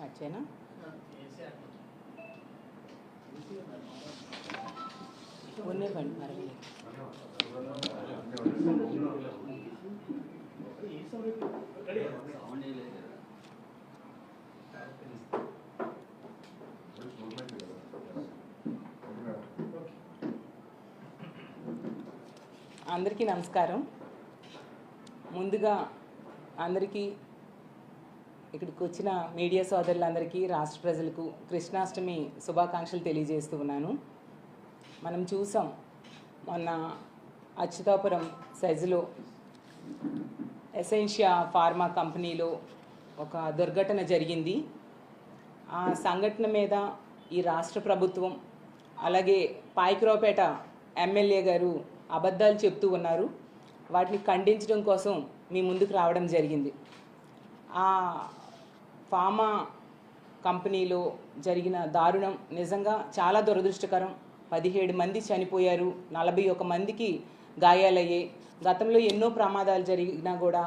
Start చేయనా? ఉన్నేవ్వండి పర్వాలేదు. అందరికీ నమస్కారం. ముందుగా అందరికీ ఇక్కడికి వచ్చిన మీడియా సోదరులందరికీ, రాష్ట్ర ప్రజలకు కృష్ణాష్టమి శుభాకాంక్షలు తెలియజేస్తూ ఉన్నాను. మనం చూసాం మొన్న అచ్యుతాపురం సెజ్లో ఎసెన్షియా ఫార్మా కంపెనీలో ఒక దుర్ఘటన జరిగింది. ఆ సంఘటన మీద ఈ రాష్ట్ర ప్రభుత్వం అలాగే పాయకరావుపేట ఎమ్మెల్యే గారు అబద్ధాలు చెప్తూ ఉన్నారు. వాటిని ఖండించడం కోసం మీ ముందుకు రావడం జరిగింది. ఆ ఫార్మా కంపెనీలో జరిగిన దారుణం నిజంగా చాలా దురదృష్టకరం. 17 మంది చనిపోయారు, 41 మందికి గాయాలయ్యాయి. గతంలో ఎన్నో ప్రమాదాలు జరిగినా కూడా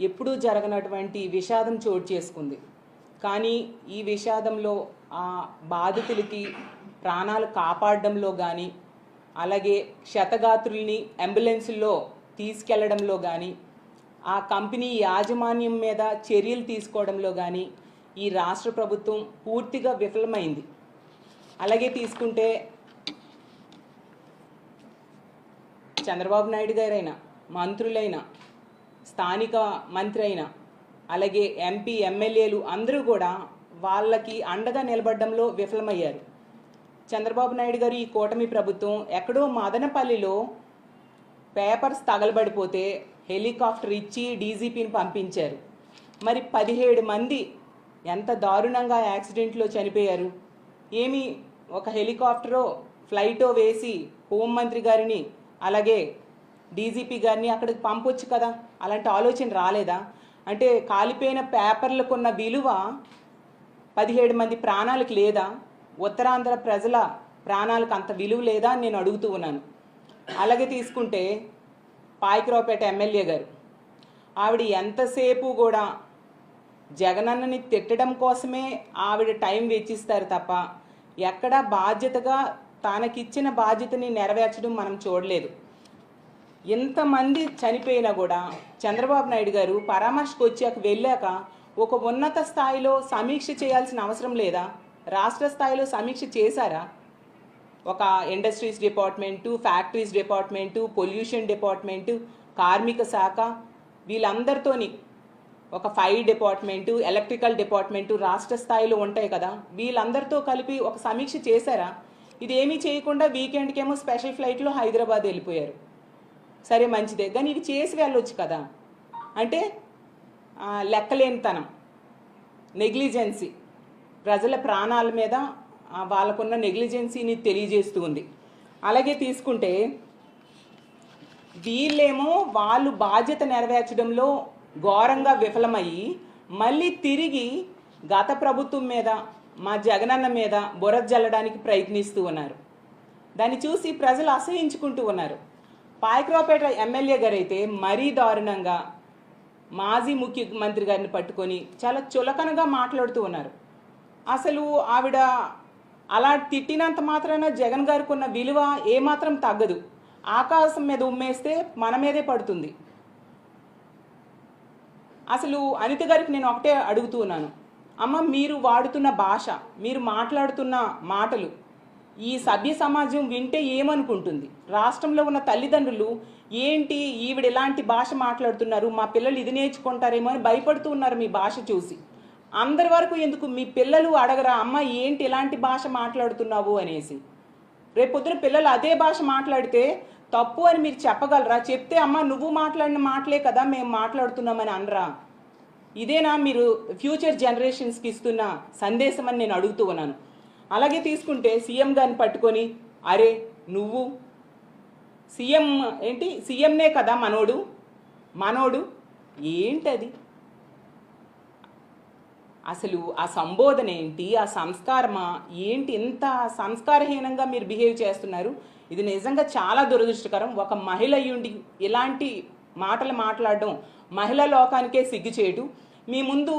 ఎప్పుడూ జరగనటువంటి విషాదం చోటు చేసుకుంది. కానీ ఈ విషాదంలో ఆ బాధితులకి ప్రాణాలు కాపాడడంలో కానీ, అలాగే క్షతగాత్రుల్ని అంబులెన్సుల్లో తీసుకెళ్లడంలో కానీ, ఆ కంపెనీ యాజమాన్యం మీద చర్యలు తీసుకోవడంలో కానీ ఈ రాష్ట్ర ప్రభుత్వం పూర్తిగా విఫలమైంది. అలాగే తీసుకుంటే చంద్రబాబు నాయుడు గారైనా, మంత్రులైనా, స్థానిక మంత్రి అయినా, అలాగే ఎంపీ ఎమ్మెల్యేలు అందరూ కూడా వాళ్ళకి అండగా నిలబడడంలో విఫలమయ్యారు. చంద్రబాబు నాయుడు గారు, ఈ కూటమి ప్రభుత్వం ఎక్కడో మదనపల్లిలో పేపర్స్ తగలబడిపోతే హెలికాప్టర్ ఇచ్చి డీజీపీని పంపించారు. మరి 17 మంది ఎంత దారుణంగా యాక్సిడెంట్లో చనిపోయారు. ఏమి ఒక హెలికాప్టరో ఫ్లైటో వేసి హోంమంత్రి గారిని అలాగే డీజీపీ గారిని అక్కడికి పంపొచ్చు కదా, అలాంటి ఆలోచన రాలేదా? అంటే కాలిపోయిన పేపర్లకు ఉన్న విలువ 17 మంది ప్రాణాలకు లేదా? ఉత్తరాంధ్ర ప్రజల ప్రాణాలకు అంత విలువ లేదా అని నేను అడుగుతూ ఉన్నాను. అలాగే తీసుకుంటే పాయకరావుపేట ఎమ్మెల్యే గారు, ఆవిడ ఎంతసేపు కూడా జగనన్నని తిట్టడం కోసమే ఆవిడ టైం వెచ్చిస్తారు తప్ప ఎక్కడా బాధ్యతగా తనకిచ్చిన బాధ్యతని నెరవేర్చడం మనం చూడలేదు. ఎంతమంది చనిపోయినా కూడా చంద్రబాబు నాయుడు గారు పరామర్శకు వెళ్ళాక ఒక ఉన్నత స్థాయిలో సమీక్ష చేయాల్సిన అవసరం లేదా? రాష్ట్ర స్థాయిలో సమీక్ష చేశారా? ఒక industries department, factories department, pollution department, కార్మిక శాఖ, వీళ్ళందరితోని ఒక ఫైర్ డిపార్ట్మెంటు, ఎలక్ట్రికల్ డిపార్ట్మెంటు రాష్ట్ర స్థాయిలో ఉంటాయి కదా, వీళ్ళందరితో కలిపి ఒక సమీక్ష చేశారా? ఇదేమీ చేయకుండా వీకెండ్కేమో స్పెషల్ ఫ్లైట్లో హైదరాబాద్ వెళ్ళిపోయారు. సరే, మంచిదే, కానీ ఇది చేసి వెళ్ళొచ్చు కదా. అంటే లెక్కలేనితనం, నెగ్లిజెన్సీ, ప్రజల ప్రాణాల మీద వాళ్ళకున్న నెగ్లిజెన్సీని తెలియజేస్తూ ఉంది. అలాగే తీసుకుంటే వీళ్ళేమో వాళ్ళు బాధ్యత నెరవేర్చడంలో ఘోరంగా విఫలమయ్యి మళ్ళీ తిరిగి గత ప్రభుత్వం మీద, మా జగనన్న మీద బురద జల్లడానికి ప్రయత్నిస్తూ ఉన్నారు. దాన్ని చూసి ప్రజలు అసహించుకుంటూ ఉన్నారు. పాయకరావుపేట ఎమ్మెల్యే గారు అయితే మరీ దారుణంగా మాజీ ముఖ్యమంత్రి గారిని పట్టుకొని చాలా చులకనగా మాట్లాడుతూ ఉన్నారు. అసలు ఆవిడ అలా తిట్టినంత మాత్రాన జగన్ గారికి ఉన్న విలువ ఏమాత్రం తగ్గదు. ఆకాశం మీద ఉమ్మేస్తే మన మీదే పడుతుంది. అసలు అనిత గారికి నేను ఒకటే అడుగుతూ ఉన్నాను, అమ్మ, మీరు వాడుతున్న భాష, మీరు మాట్లాడుతున్న మాటలు ఈ సభ్య సమాజం వింటే ఏమనుకుంటుంది? రాష్ట్రంలో ఉన్న తల్లిదండ్రులు ఏంటి ఈవిడ ఇలాంటి భాష మాట్లాడుతున్నారు, మా పిల్లలు ఇది నేర్చుకుంటారేమో అని భయపడుతూ ఉన్నారు మీ భాష చూసి. అందరి వరకు ఎందుకు మీ పిల్లలు అడగరా, అమ్మ ఏంటి ఇలాంటి భాష మాట్లాడుతున్నావు అనేసి? రేపొద్దున పిల్లలు అదే భాష మాట్లాడితే తప్పు అని మీరు చెప్పగలరా? చెప్తే అమ్మ నువ్వు మాట్లాడిన మాటలే కదా మేము మాట్లాడుతున్నామని అనరా? ఇదేనా మీరు ఫ్యూచర్ జనరేషన్స్కి ఇస్తున్న సందేశం అని నేను అడుగుతూ ఉన్నాను. అలాగే తీసుకుంటే సీఎం గారిని పట్టుకొని, అరే నువ్వు సీఎం ఏంటి, సీఎంనే కదా మనోడు ఏంటది? అసలు ఆ సంబోధన ఏంటి, ఆ సంస్కారమా ఏంటి? ఇంత సంస్కారహీనంగా మీరు బిహేవ్ చేస్తున్నారు. ఇది నిజంగా చాలా దురదృష్టకరం. ఒక మహిళ అయ్యుండి ఇలాంటి మాటలు మాట్లాడడం మహిళా లోకానికే సిగ్గుచేటు. మీ ముందు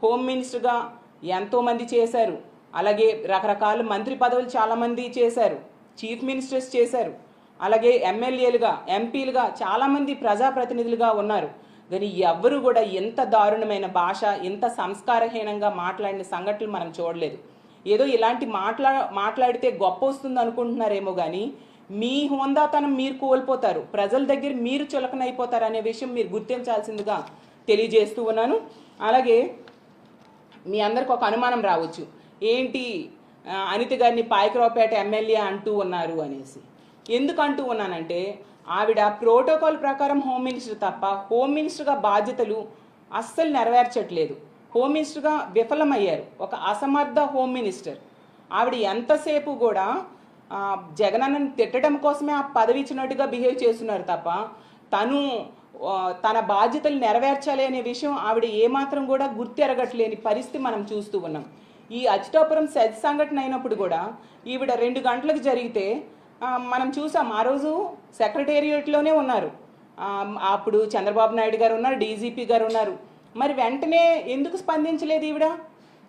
హోమ్ మినిస్టర్గా ఎంతోమంది చేశారు. అలాగే రకరకాల మంత్రి పదవులు చాలామంది చేశారు, చీఫ్ మినిస్టర్స్ చేశారు, అలాగే ఎమ్మెల్యేలుగా ఎంపీలుగా చాలామంది ప్రజాప్రతినిధులుగా ఉన్నారు. కానీ ఎవ్వరూ కూడా ఎంత దారుణమైన భాష, ఎంత సంస్కారహీనంగా మాట్లాడిన సంఘటనలు మనం చూడలేదు. ఏదో ఇలాంటి మాట్లాడితే గొప్ప వస్తుంది అనుకుంటున్నారేమో కానీ మీ హోందాతనం మీరు కోల్పోతారు, ప్రజల దగ్గర మీరు చులకనైపోతారు అనే విషయం మీరు గుర్తించాల్సిందిగా తెలియజేస్తూ ఉన్నాను. అలాగే మీ అందరికి ఒక అనుమానం రావచ్చు, ఏంటి అనిత గారిని పాయకరావుపేట ఎమ్మెల్యే అంటూ ఉన్నారు అనేసి. ఎందుకు అంటూ ఉన్నానంటే ఆవిడ ప్రోటోకాల్ ప్రకారం హోమ్ మినిస్టర్ తప్ప హోమ్ మినిస్టర్గా బాధ్యతలు అస్సలు నెరవేర్చట్లేదు. హోమ్ మినిస్టర్గా విఫలమయ్యారు, ఒక అసమర్థ హోమ్ మినిస్టర్. ఆవిడ ఎంతసేపు కూడా జగనన్నని తిట్టడం కోసమే ఆ పదవి ఇచ్చినట్టుగా బిహేవ్ చేస్తున్నారు తప్ప తన బాధ్యతలు నెరవేర్చాలి అనే విషయం ఆవిడ ఏమాత్రం కూడా గుర్తెరగట్లేని పరిస్థితి మనం చూస్తూ ఉన్నాం. ఈ అచ్యుతాపురం సెజ్ సంఘటన అయినప్పుడు కూడా ఈవిడ 2 గంటలకు జరిగితే మనం చూసాం, ఆ రోజు సెక్రటేరియట్లోనే ఉన్నారు. అప్పుడు చంద్రబాబు నాయుడు గారు ఉన్నారు, డీజీపీ గారు ఉన్నారు. మరి వెంటనే ఎందుకు స్పందించలేదు ఈవిడ?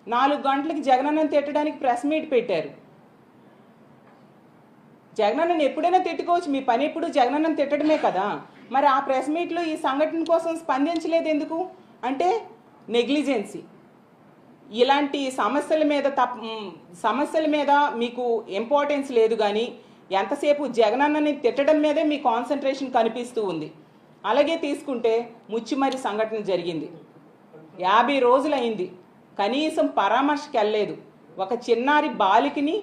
4 గంటలకి జగనన్నను తిట్టడానికి ప్రెస్ మీట్ పెట్టారు. జగనన్నను ఎప్పుడైనా తిట్టుకోవచ్చు, మీ పని ఎప్పుడు జగనన్నను తిట్టడమే కదా. మరి ఆ ప్రెస్ మీట్లో ఈ సంఘటన కోసం స్పందించలేదు ఎందుకు? అంటే నెగ్లిజెన్సీ. ఇలాంటి సమస్యల మీద మీకు ఇంపార్టెన్స్ లేదు, కానీ ఎంతసేపు జగనన్నని తిట్టడం మీదే మీ కాన్సన్ట్రేషన్ కనిపిస్తూ ఉంది. అలాగే తీసుకుంటే ముచ్చిమరి సంఘటన జరిగింది, 50 రోజులైంది, కనీసం పరామర్శకి వెళ్ళలేదు. ఒక చిన్నారి బాలికని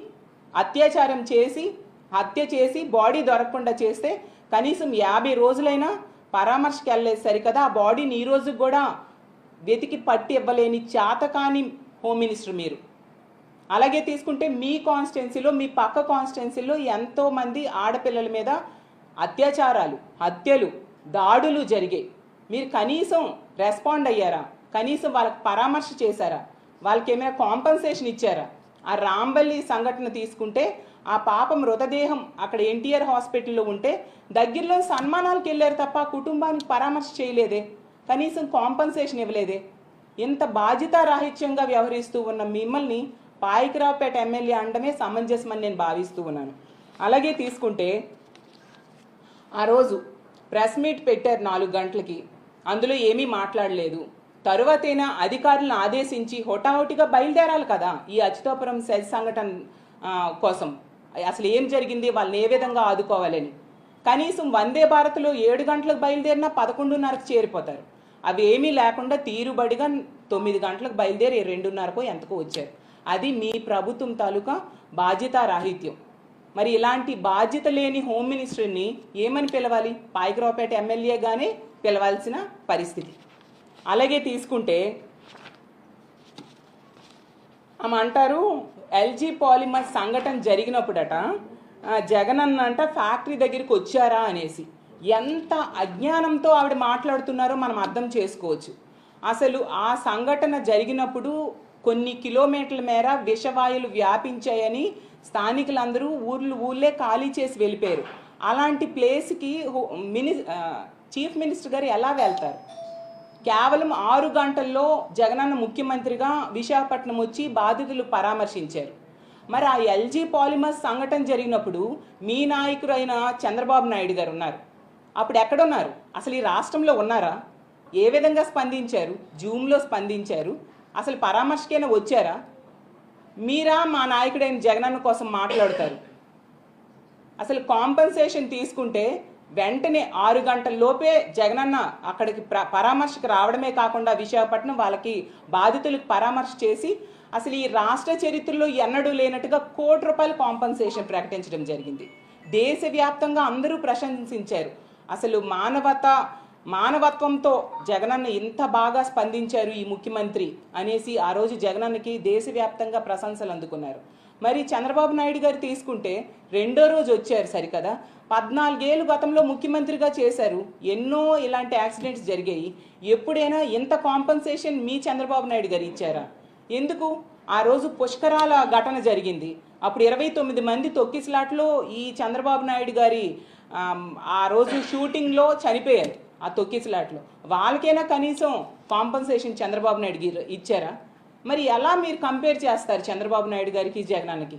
హత్య చేసి బాడీ దొరకకుండా చేస్తే కనీసం 50 రోజులైనా పరామర్శకి వెళ్ళలేదు సరికదా. ఆ బాడీని ఈ రోజు కూడా వెతికి పట్టి ఇవ్వలేని చేతకాని హోమ్ మినిస్టర్ మీరు. అలాగే తీసుకుంటే మీ కాన్స్టిట్యున్సీలో, మీ పక్క కాన్స్టిట్యున్సీలో ఎంతోమంది ఆడపిల్లల మీద అత్యాచారాలు, హత్యలు, దాడులు జరిగాయి. మీరు కనీసం రెస్పాండ్ అయ్యారా? కనీసం వాళ్ళకి పరామర్శ చేశారా? వాళ్ళకి ఏమైనా కాంపన్సేషన్ ఇచ్చారా? ఆ రాంబల్లి సంఘటన తీసుకుంటే ఆ పాప మృతదేహం అక్కడ ఎన్టీఆర్ హాస్పిటల్లో ఉంటే దగ్గరలో సన్మానాలకు వెళ్ళారు తప్ప కుటుంబానికి పరామర్శ చేయలేదే, కనీసం కాంపన్సేషన్ ఇవ్వలేదే. ఇంత బాధ్యతారాహిత్యంగా వ్యవహరిస్తూ ఉన్న మిమ్మల్ని పాయకరావుపేట ఎమ్మెల్యే అనడమే సమంజసమని నేను భావిస్తూ ఉన్నాను. అలాగే తీసుకుంటే ఆ రోజు ప్రెస్ మీట్ పెట్టారు 4 గంటలకి, అందులో ఏమీ మాట్లాడలేదు. తరువాతైనా అధికారులను ఆదేశించి హోటాహోటిగా బయలుదేరాలి కదా ఈ అచ్యుతాపురం సెజ్ సంఘటన కోసం. అసలు ఏం జరిగింది, వాళ్ళని ఏ విధంగా ఆదుకోవాలని. కనీసం వందే భారత్లో 7 గంటలకు బయలుదేరినా 11:30కు చేరిపోతారు. అవి ఏమీ లేకుండా తీరుబడిగా 9 గంటలకు బయలుదేరి 2:30కో ఎంతకో వచ్చారు. అది మీ ప్రభుత్వం తాలూకా బాధ్యతారాహిత్యం. మరి ఇలాంటి బాధ్యత లేని హోమ్ మినిస్టర్ని ఏమని పిలవాలి? పాయకరావుపేట ఎమ్మెల్యేగానే పిలవాల్సిన పరిస్థితి. అలాగే తీసుకుంటే ఆమె అంటారు ఎల్జీ పాలిమర్ సంఘటన జరిగినప్పుడట జగనన్న అంట ఫ్యాక్టరీ దగ్గరికి వచ్చారా అనేసి. ఎంత అజ్ఞానంతో ఆవిడ మాట్లాడుతున్నారో మనం అర్థం చేసుకోవచ్చు. అసలు ఆ సంఘటన జరిగినప్పుడు కొన్ని కిలోమీటర్ల మేర విషవాయువులు వ్యాపించాయని స్థానికులందరూ ఊళ్ళే ఖాళీ చేసి వెళ్ళిపోయారు. అలాంటి ప్లేస్కి చీఫ్ మినిస్టర్ గారు ఎలా వెళ్తారు? కేవలం 6 గంటల్లో జగనన్న ముఖ్యమంత్రిగా విశాఖపట్నం వచ్చి బాధితులు పరామర్శించారు. మరి ఆ ఎల్జీ పాలిమర్స్ సంఘటన జరిగినప్పుడు మీ నాయకుడు అయిన చంద్రబాబు నాయుడు గారు ఉన్నారు, అప్పుడు ఎక్కడున్నారు? అసలు ఈ రాష్ట్రంలో ఉన్నారా? ఏ విధంగా స్పందించారు? జూమ్లో స్పందించారు, అసలు పరామర్శకైనా వచ్చారా? మీరా మా నాయకుడైన జగనన్న కోసం మాట్లాడతారు? అసలు కాంపన్సేషన్ తీసుకుంటే వెంటనే 6 గంటల లోపే జగనన్న అక్కడికి పరామర్శకు రావడమే కాకుండా విశాఖపట్నం వాళ్ళకి బాధితులకు పరామర్శ చేసి అసలు ఈ రాష్ట్ర చరిత్రలో ఎన్నడూ లేనట్టుగా ₹1 కోటి కాంపన్సేషన్ ప్రకటించడం జరిగింది. దేశవ్యాప్తంగా అందరూ ప్రశంసించారు. అసలు మానవత్వంతో జగనన్న ఇంత బాగా స్పందించారు ఈ ముఖ్యమంత్రి అనేసి ఆ రోజు జగనన్నకి దేశవ్యాప్తంగా ప్రశంసలు అందుకున్నారు. మరి చంద్రబాబు నాయుడు గారు తీసుకుంటే 2వ రోజు వచ్చారు సరికదా. 14 ఏళ్ళు గతంలో ముఖ్యమంత్రిగా చేశారు, ఎన్నో ఇలాంటి యాక్సిడెంట్స్ జరిగాయి. ఎప్పుడైనా ఇంత కాంపన్సేషన్ మీ చంద్రబాబు నాయుడు గారు ఇచ్చారా? ఎందుకు? ఆ రోజు పుష్కరాల ఘటన జరిగింది, అప్పుడు 29 మంది తొక్కిసలాట్లో ఈ చంద్రబాబు నాయుడు గారి ఆ రోజు షూటింగ్లో చనిపోయారు. ఆ తొక్కిసలాట్లో వాళ్ళకైనా కనీసం కాంపన్సేషన్ చంద్రబాబు నాయుడు గారు ఇచ్చారా? మరి ఎలా మీరు కంపేర్ చేస్తారు చంద్రబాబు నాయుడు గారికి జగనన్నకి?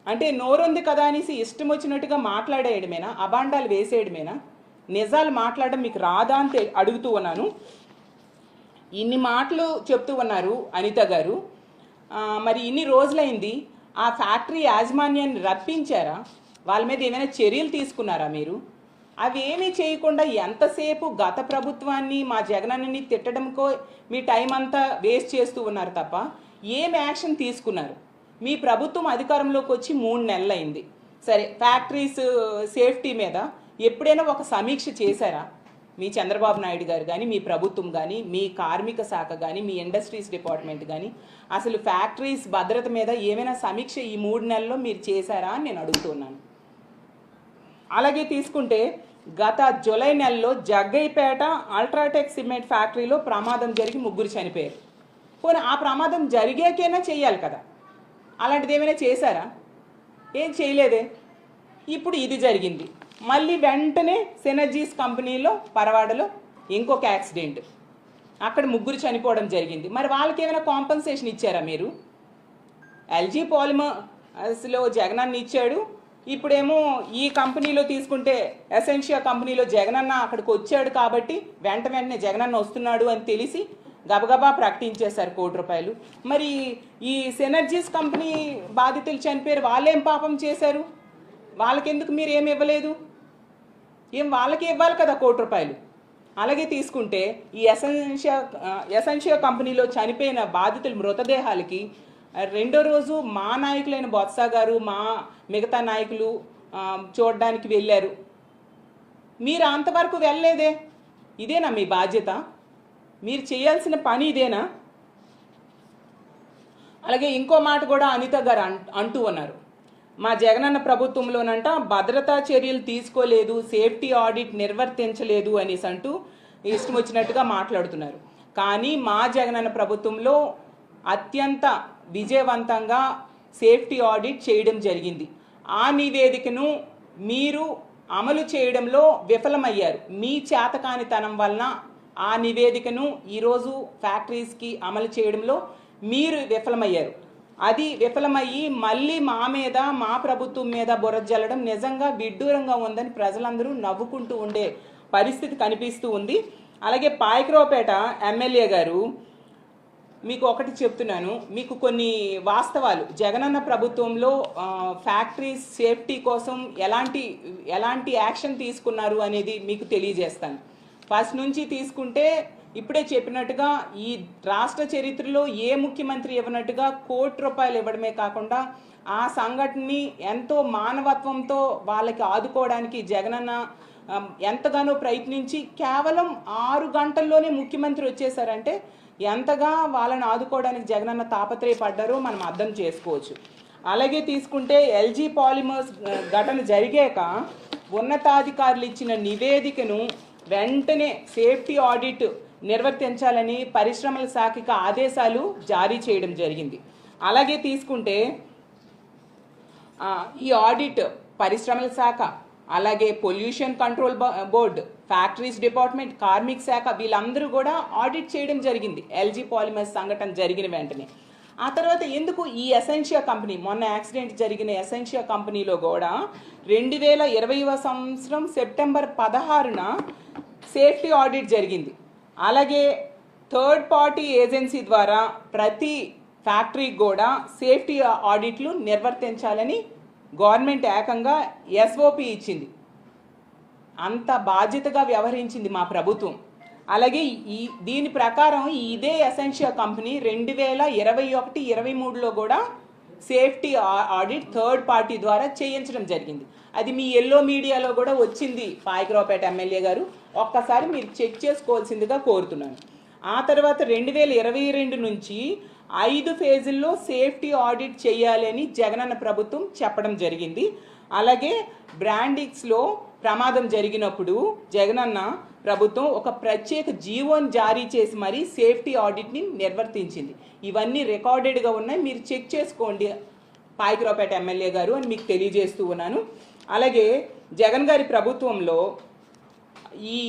అంటే నోరుంది కదా అనేసి ఇష్టం వచ్చినట్టుగా మాట్లాడేయడమేనా, అబాండాలు వేసేయడమేనా? నిజాలు మాట్లాడడం మీకు రాదా అని అడుగుతూ ఉన్నాను. ఇన్ని మాటలు చెప్తూ ఉన్నారు అనిత గారు. మరి ఇన్ని రోజులైంది, ఆ ఫ్యాక్టరీ యాజమాన్యాన్ని రప్పించారా? వాళ్ళ మీద ఏమైనా చర్యలు తీసుకున్నారా మీరు? అవి ఏమీ చేయకుండా ఎంతసేపు గత ప్రభుత్వాన్ని మా జగనన్నని తిట్టడంకో మీ టైం అంతా వేస్ట్ చేస్తూ ఉన్నారు తప్ప ఏం యాక్షన్ తీసుకున్నారు? మీ ప్రభుత్వం అధికారంలోకి వచ్చి 3 నెలలైంది. సరే, ఫ్యాక్టరీస్ సేఫ్టీ మీద ఎప్పుడైనా ఒక సమీక్ష చేశారా? మీ చంద్రబాబు నాయుడు గారు కానీ, మీ ప్రభుత్వం కానీ, మీ కార్మిక శాఖ కానీ, మీ ఇండస్ట్రీస్ డిపార్ట్మెంట్ కానీ అసలు ఫ్యాక్టరీస్ భద్రత మీద ఏమైనా సమీక్ష ఈ 3 నెలల్లో మీరు చేశారా అని నేను అడుగుతున్నాను. అలాగే తీసుకుంటే గత జూలై నెలలో జగ్గైపేట అల్ట్రాటెక్ సిమెంట్ ఫ్యాక్టరీలో ప్రమాదం జరిగి 3 చనిపోయారు. పోనీ ఆ ప్రమాదం జరిగాకైనా చేయాలి కదా, అలాంటిది ఏమైనా చేశారా? ఏం చేయలేదే. ఇప్పుడు ఇది జరిగింది. మళ్ళీ వెంటనే సినర్జీస్ కంపెనీలో పరవాడలో ఇంకొక యాక్సిడెంట్, అక్కడ 3 చనిపోవడం జరిగింది. మరి వాళ్ళకి ఏమైనా కాంపన్సేషన్ ఇచ్చారా మీరు? ఎల్జీ పాలిమర్స్లో జగనన్న ఇచ్చాడు, ఇప్పుడేమో ఈ కంపెనీలో తీసుకుంటే ఎసెన్షియా కంపెనీలో జగనన్న అక్కడికి వచ్చాడు కాబట్టి వెంటనే జగనన్న వస్తున్నాడు అని తెలిసి గబగబా ప్రకటించేశారు ₹1 కోటి. మరి ఈ సినర్జీస్ కంపెనీ బాధితులు చనిపోయారు, వాళ్ళేం పాపం చేశారు? వాళ్ళకెందుకు మీరు ఏమి ఇవ్వలేదు? వాళ్ళకి ఇవ్వాలి కదా ₹1 కోటి. అలాగే తీసుకుంటే ఈ ఎసెన్షియా కంపెనీలో చనిపోయిన బాధితుల మృతదేహాలకి రెండో రోజు మా నాయకులైన బొత్స గారు, మా మిగతా నాయకులు చూడడానికి వెళ్ళారు. మీరు అంతవరకు వెళ్ళలేదే. ఇదేనా మీ బాధ్యత? మీరు చేయాల్సిన పని ఇదేనా? అలాగే ఇంకో మాట కూడా అనిత గారు అంటూ ఉన్నారు, మా జగనన్న ప్రభుత్వంలోనంట భద్రతా చర్యలు తీసుకోలేదు, సేఫ్టీ ఆడిట్ నిర్వర్తించలేదు అనేసి అంటూ ఇష్టం వచ్చినట్టుగా మాట్లాడుతున్నారు. కానీ మా జగనన్న ప్రభుత్వంలో అత్యంత విజయవంతంగా సేఫ్టీ ఆడిట్ చేయడం జరిగింది. ఆ నివేదికను మీరు అమలు చేయడంలో విఫలమయ్యారు. మీ చేతకానితనం వలన ఆ నివేదికను ఈరోజు ఫ్యాక్టరీస్కి అమలు చేయడంలో మీరు విఫలమయ్యారు. అది విఫలమయ్యి మళ్ళీ మా మీద, మా ప్రభుత్వం మీద బురద జల్లడం నిజంగా విడ్డూరంగా ఉందని ప్రజలందరూ నవ్వుకుంటూ ఉండే పరిస్థితి కనిపిస్తూ ఉంది. అలాగే పాయకరావుపేట ఎమ్మెల్యే గారు, మీకు ఒకటి చెప్తున్నాను, మీకు కొన్ని వాస్తవాలు జగనన్న ప్రభుత్వంలో ఫ్యాక్టరీస్ సేఫ్టీ కోసం ఎలాంటి యాక్షన్ తీసుకున్నారు అనేది మీకు తెలియజేస్తాను. ఫస్ట్ నుంచి తీసుకుంటే ఇప్పుడే చెప్పినట్టుగా ఈ రాష్ట్ర చరిత్రలో ఏ ముఖ్యమంత్రి ఇవ్వనట్టుగా ₹1 కోటి ఇవ్వడమే కాకుండా ఆ సంఘటనని ఎంతో మానవత్వంతో వాళ్ళకి ఆదుకోవడానికి జగనన్న ఎంతగానో ప్రయత్నించి కేవలం 6 గంటల్లోనే ముఖ్యమంత్రి వచ్చేసారంటే ఎంతగా వాళ్ళని ఆదుకోవడానికి జగనన్న తాపత్రయపడ్డారో మనం అర్థం చేసుకోవచ్చు. అలాగే తీసుకుంటే ఎల్జీ పాలిమర్స్ ఘటన జరిగాక ఉన్నతాధికారులు ఇచ్చిన నివేదికను వెంటనే సేఫ్టీ ఆడిట్ నిర్వర్తించాలని పరిశ్రమల శాఖకి ఆదేశాలు జారీ చేయడం జరిగింది. అలాగే తీసుకుంటే ఈ ఆడిట్ పరిశ్రమల శాఖ, అలాగే pollution control board, factories department, కార్మిక శాఖ వీళ్ళందరూ కూడా ఆడిట్ చేయడం జరిగింది ఎల్జీ పాలిమర్స్ సంఘటన జరిగిన వెంటనే. ఆ తర్వాత ఎందుకు ఈ ఎసెన్షియా కంపెనీ, మొన్న యాక్సిడెంట్ జరిగిన ఎసెన్షియా కంపెనీలో కూడా 2020వ సంవత్సరం సెప్టెంబర్ 16న సేఫ్టీ ఆడిట్ జరిగింది. అలాగే థర్డ్ పార్టీ ఏజెన్సీ ద్వారా ప్రతి ఫ్యాక్టరీకి కూడా సేఫ్టీ ఆడిట్లు నిర్వర్తించాలని గవర్నమెంట్ ఏకంగా ఎస్ఓపి ఇచ్చింది. అంత బాధ్యతగా వ్యవహరించింది మా ప్రభుత్వం. అలాగే దీని ప్రకారం ఇదే ఎసెన్షియా కంపెనీ 2021-23లో కూడా సేఫ్టీ ఆడిట్ థర్డ్ పార్టీ ద్వారా చేయించడం జరిగింది. అది మీ ఎల్లో మీడియాలో కూడా వచ్చింది పాయకరావుపేట ఎమ్మెల్యే గారు, ఒక్కసారి మీరు చెక్ చేసుకోవాల్సిందిగా కోరుతున్నాను. ఆ తర్వాత 2022 నుంచి 5 ఫేజుల్లో సేఫ్టీ ఆడిట్ చేయాలని జగనన్న ప్రభుత్వం చెప్పడం జరిగింది. అలాగే బ్రాండిక్స్లో ప్రమాదం జరిగినప్పుడు జగనన్న ప్రభుత్వం ఒక ప్రత్యేక జీవోని జారీ చేసి మరీ సేఫ్టీ ఆడిట్ని నిర్వర్తించింది. ఇవన్నీ రికార్డెడ్గా ఉన్నాయి, మీరు చెక్ చేసుకోండి పాయకరావుపేట ఎమ్మెల్యే గారు అని మీకు తెలియజేస్తూ ఉన్నాను. అలాగే జగన్ గారి ప్రభుత్వంలో ఈ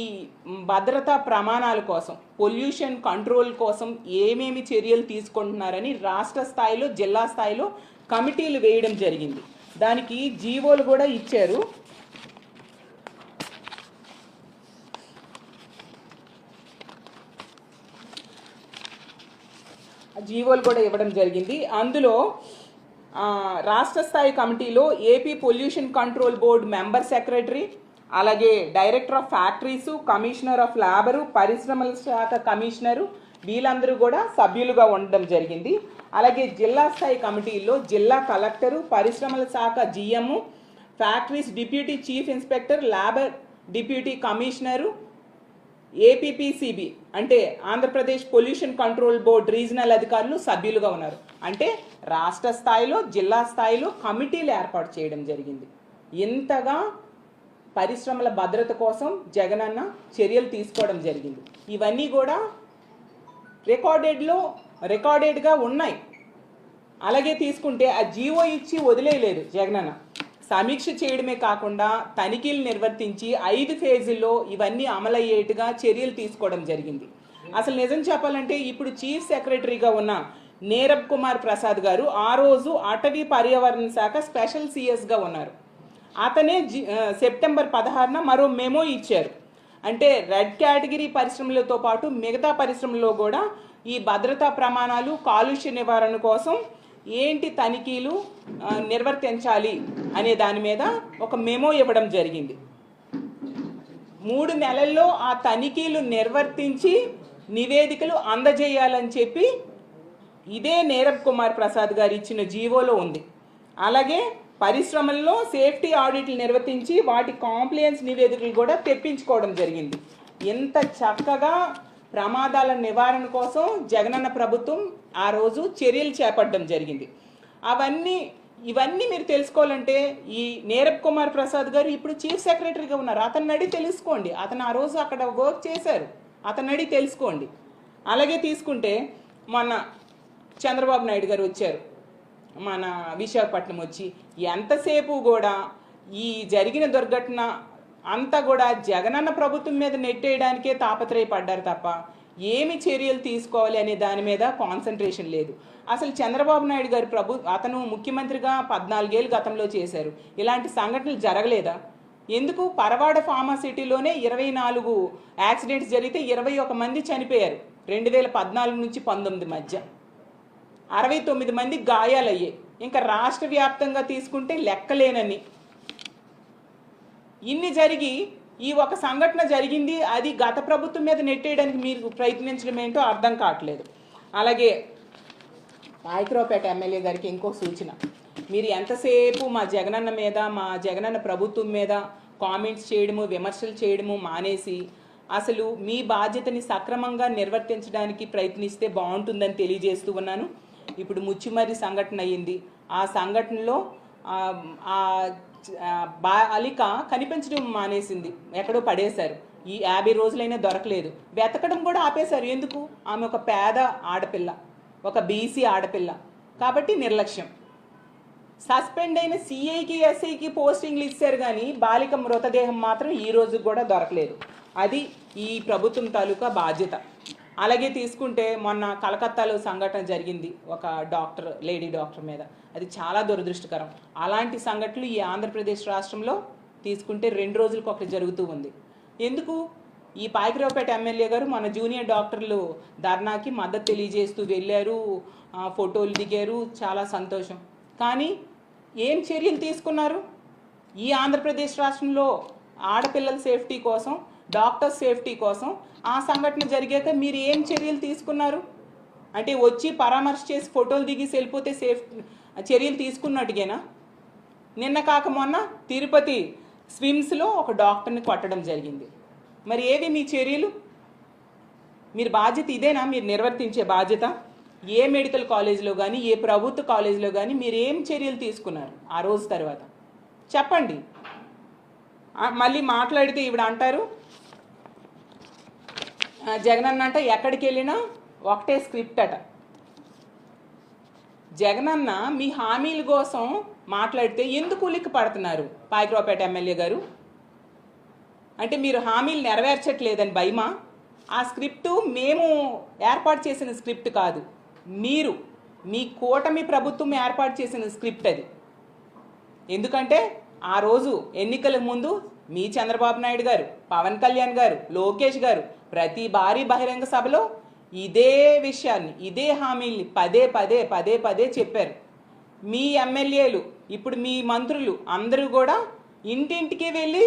భద్రతా ప్రమాణాల కోసం, పొల్యూషన్ కంట్రోల్ కోసం ఏమేమి చర్యలు తీసుకుంటున్నారని రాష్ట్ర స్థాయిలో, జిల్లా స్థాయిలో కమిటీలు వేయడం జరిగింది. దానికి జీవోలు కూడా ఇచ్చారు. జీవోలు కూడా ఇవ్వడం జరిగింది. అందులో రాష్ట్ర స్థాయి కమిటీలో AP pollution control board member secretary, అలాగే director of factories, commissioner of labour, పరిశ్రమల శాఖ కమిషనరు, వీళ్ళందరూ కూడా సభ్యులుగా ఉండడం జరిగింది. అలాగే జిల్లా స్థాయి కమిటీల్లో జిల్లా కలెక్టరు, పరిశ్రమల శాఖ GM, factories deputy chief inspector, labour deputy commissioner, APPCB అంటే Andhra Pradesh pollution control board regional అధికారులు సభ్యులుగా ఉన్నారు. అంటే రాష్ట్ర స్థాయిలో, జిల్లా స్థాయిలో కమిటీలు ఏర్పాటు చేయడం జరిగింది. ఇంతగా పరిశ్రమల భద్రత కోసం జగనన్న చర్యలు తీసుకోవడం జరిగింది. ఇవన్నీ కూడా రికార్డెడ్గా ఉన్నాయి. అలాగే తీసుకుంటే ఆ జీవో ఇచ్చి వదిలేయలేదు జగనన్న. సమీక్ష చేయడమే కాకుండా తనిఖీలు నిర్వర్తించి 5 ఫేజుల్లో ఇవన్నీ అమలయ్యేట్టుగా చర్యలు తీసుకోవడం జరిగింది. అసలు నిజం చెప్పాలంటే ఇప్పుడు చీఫ్ సెక్రటరీగా ఉన్న నీరబ్ కుమార్ ప్రసాద్ గారు ఆ రోజు అటవీ పర్యావరణ శాఖ స్పెషల్ సిఎస్గా ఉన్నారు. అతనే సెప్టెంబర్ 16న మరో మెమో ఇచ్చారు. అంటే రెడ్ కేటగిరీ పరిశ్రమలతో పాటు మిగతా పరిశ్రమల్లో కూడా ఈ భద్రతా ప్రమాణాలు, కాలుష్య నివారణ కోసం ఏంటి తనిఖీలు నిర్వర్తించాలి అనే దాని మీద ఒక మెమో ఇవ్వడం జరిగింది. 3 నెలల్లో ఆ తనిఖీలు నిర్వర్తించి నివేదికలు అందజేయాలని చెప్పి ఇదే నీరబ్ కుమార్ ప్రసాద్ గారు ఇచ్చిన జీవోలో ఉంది. అలాగే పరిశ్రమల్లో సేఫ్టీ ఆడిట్లు నిర్వర్తించి వాటి కాంప్లయన్స్ నివేదికలు కూడా తెప్పించుకోవడం జరిగింది. ఎంత చక్కగా ప్రమాదాల నివారణ కోసం జగనన్న ప్రభుత్వం ఆ రోజు చర్యలు చేపట్టడం జరిగింది. ఇవన్నీ మీరు తెలుసుకోవాలంటే ఈ నీరబ్ కుమార్ ప్రసాద్ గారు ఇప్పుడు చీఫ్ సెక్రటరీగా ఉన్నారు. అతన్ని అడిగి తెలుసుకోండి. అతను ఆ రోజు అక్కడ వర్క్ చేశారు. అతన్ని అడిగి తెలుసుకోండి. అలాగే తీసుకుంటే మొన్న చంద్రబాబు నాయుడు గారు వచ్చారు మన విశాఖపట్నం. వచ్చి ఎంతసేపు కూడా ఈ జరిగిన దుర్ఘటన అంతా కూడా జగనన్న ప్రభుత్వం మీద నెట్టేయడానికే తాపత్రయపడ్డారు తప్ప ఏమి చర్యలు తీసుకోవాలి అనే దాని మీద కాన్సన్ట్రేషన్ లేదు. అసలు చంద్రబాబు నాయుడు గారి అతను ముఖ్యమంత్రిగా 14 ఏళ్ళు గతంలో చేశారు. ఇలాంటి సంఘటనలు జరగలేదా? ఎందుకు? పరవాడ ఫార్మాసిటీలోనే 24 యాక్సిడెంట్స్ జరిగితే 21 మంది చనిపోయారు 2014 నుంచి 19 మధ్య. 69 మంది గాయాలయ్యాయి. ఇంకా రాష్ట్ర వ్యాప్తంగా తీసుకుంటే లెక్కలేనని. ఇన్ని జరిగి ఈ ఒక సంఘటన జరిగింది, అది గత ప్రభుత్వం మీద నెట్టేయడానికి మీరు ప్రయత్నించడం ఏంటో అర్థం కావట్లేదు. అలాగే పాయకరావుపేట ఎమ్మెల్యే గారికి ఇంకో సూచన. మీరు ఎంతసేపు మా జగనన్న మీద, మా జగనన్న ప్రభుత్వం మీద కామెంట్స్ చేయడము, విమర్శలు చేయడము మానేసి అసలు మీ బాధ్యతని సక్రమంగా నిర్వర్తించడానికి ప్రయత్నిస్తే బాగుంటుందని తెలియజేస్తూ ఉన్నాను. ఇప్పుడు ముచ్చిమర్రి సంఘటన అయ్యింది. ఆ సంఘటనలో బాలిక కనిపించడం మానేసింది, ఎక్కడో పడేశారు. ఈ 50 రోజులైనా దొరకలేదు. వెతకడం కూడా ఆపేశారు. ఎందుకు? ఆమె ఒక పేద ఆడపిల్ల, ఒక బీసీ ఆడపిల్ల కాబట్టి నిర్లక్ష్యం. సస్పెండ్ అయిన సిఐకి, ఎస్ఐకి పోస్టింగ్లు ఇచ్చారు కానీ బాలిక మృతదేహం మాత్రం ఈ రోజు కూడా దొరకలేదు. అది ఈ ప్రభుత్వం తాలూకా బాధ్యత. అలాగే తీసుకుంటే మొన్న కలకత్తాలో సంఘటన జరిగింది ఒక డాక్టర్, లేడీ డాక్టర్ మీద. అది చాలా దురదృష్టకరం. అలాంటి సంఘటనలు ఈ ఆంధ్రప్రదేశ్ రాష్ట్రంలో తీసుకుంటే 2 రోజులకు ఒకటి జరుగుతూ ఉంది. ఎందుకు? ఈ పాయకరావుపేట ఎమ్మెల్యే గారు మన జూనియర్ డాక్టర్లు ధర్నాకి మద్దతు తెలియజేస్తూ వెళ్ళారు, ఫోటోలు దిగారు, చాలా సంతోషం. కానీ ఏం చర్యలు తీసుకున్నారు? ఈ ఆంధ్రప్రదేశ్ రాష్ట్రంలో ఆడపిల్లల సేఫ్టీ కోసం, డాక్టర్ సేఫ్టీ కోసం ఆ సంఘటన జరిగాక మీరు ఏం చర్యలు తీసుకున్నారు? అంటే వచ్చి పరామర్శ చేసి ఫోటోలు దిగేసి వెళ్ళిపోతే చర్యలు తీసుకున్నట్టుగేనా? నిన్న కాక మొన్న తిరుపతి స్విమ్స్లో ఒక డాక్టర్ని కొట్టడం జరిగింది. మరి ఏవి మీ చర్యలు? మీరు బాధ్యత ఇదేనా మీరు నిర్వర్తించే బాధ్యత? ఏ మెడికల్ కాలేజీలో కానీ, ఏ ప్రభుత్వ కాలేజీలో కానీ మీరు ఏం చర్యలు తీసుకున్నారు ఆ రోజు తర్వాత చెప్పండి. మళ్ళీ మాట్లాడితే ఈవిడ అంటారు జగనన్న అంటే ఎక్కడికి వెళ్ళినా ఒకటే స్క్రిప్ట్ అట. జగనన్న మీ హామీల కోసం మాట్లాడితే ఎందుకు ఉలిక్కి పడుతున్నారు పాయకరావుపేట ఎమ్మెల్యే గారు? అంటే మీరు హామీలు నెరవేర్చట్లేదని భయమా? ఆ స్క్రిప్టు మేము ఏర్పాటు చేసిన స్క్రిప్ట్ కాదు, మీరు మీ కూటమి ప్రభుత్వం ఏర్పాటు చేసిన స్క్రిప్ట్ అది. ఎందుకంటే ఆ రోజు ఎన్నికల ముందు మీ చంద్రబాబు నాయుడు గారు, పవన్ కళ్యాణ్ గారు, లోకేష్ గారు ప్రతి భారీ బహిరంగ సభలో ఇదే విషయాన్ని, ఇదే హామీల్ని పదే పదే పదే పదే చెప్పారు. మీ ఎమ్మెల్యేలు, ఇప్పుడు మీ మంత్రులు అందరూ కూడా ఇంటింటికి వెళ్ళి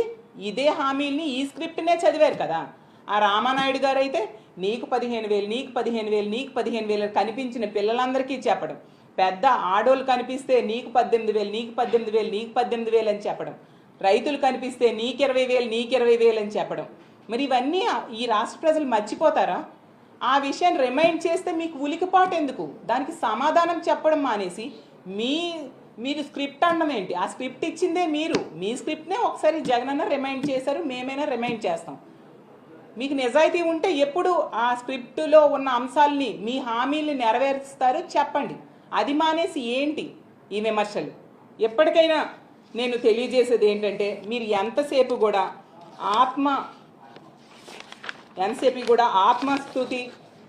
ఇదే హామీల్ని, ఈ స్క్రిప్ట్నే చదివారు కదా. ఆ రామానాయుడు గారు అయితే నీకు 15,000, నీకు 15,000, నీకు 15,000 కనిపించిన పిల్లలందరికీ చెప్పడం, పెద్ద ఆడోళ్ళు కనిపిస్తే నీకు 18,000, నీకు 18,000, నీకు 18,000 అని చెప్పడం, రైతులు కనిపిస్తే నీకు 20,000, నీకు 20,000 అని చెప్పడం. మరి ఇవన్నీ ఈ రాష్ట్ర ప్రజలు మర్చిపోతారా? ఆ విషయాన్ని రిమైండ్ చేస్తే మీకు ఉలికిపాటు ఎందుకు? దానికి సమాధానం చెప్పడం మానేసి మీరు స్క్రిప్ట్ అనడం ఏంటి? ఆ స్క్రిప్ట్ ఇచ్చిందే మీరు. మీ స్క్రిప్ట్నే ఒకసారి జగనన్న రిమైండ్ చేశారు, మేమైనా రిమైండ్ చేస్తాం. మీకు నిజాయితీ ఉంటే ఎప్పుడు ఆ స్క్రిప్టులో ఉన్న అంశాలని, మీ హామీల్ని నెరవేరుస్తారు చెప్పండి. అది మానేసి ఏంటి ఈ విమర్శలు? ఎప్పటికైనా నేను తెలియజేసేది ఏంటంటే, మీరు ఎంతసేపు కూడా ఆత్మస్తుతి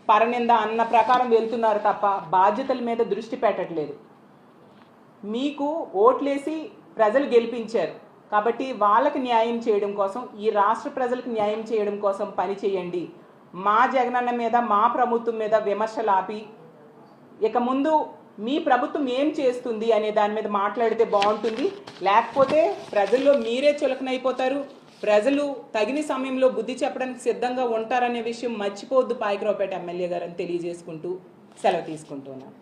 పరనింద అన్న ప్రకారం వెళ్తున్నారు తప్ప బాధ్యతల మీద దృష్టి పెట్టట్లేదు. మీకు ఓట్లేసి ప్రజలు గెలిపించారు కాబట్టి వాళ్ళకి న్యాయం చేయడం కోసం, ఈ రాష్ట్ర ప్రజలకు న్యాయం చేయడం కోసం పని చేయండి. మా జగనన్న మీద, మా ప్రభుత్వం మీద విమర్శలు ఆపి ఇక ముందు మీ ప్రభుత్వం ఏం చేస్తుంది అనే దాని మీద మాట్లాడితే బాగుంటుంది. లేకపోతే ప్రజల్లో మీరే చులకనైపోతారు. ప్రజలు తగిన సమయంలో బుద్ధి చెప్పడానికి సిద్ధంగా ఉంటారనే విషయం మర్చిపోవద్దు పాయకరావుపేట ఎమ్మెల్యే గారు అని తెలియజేసుకుంటూ సెలవు తీసుకుంటున్నాను.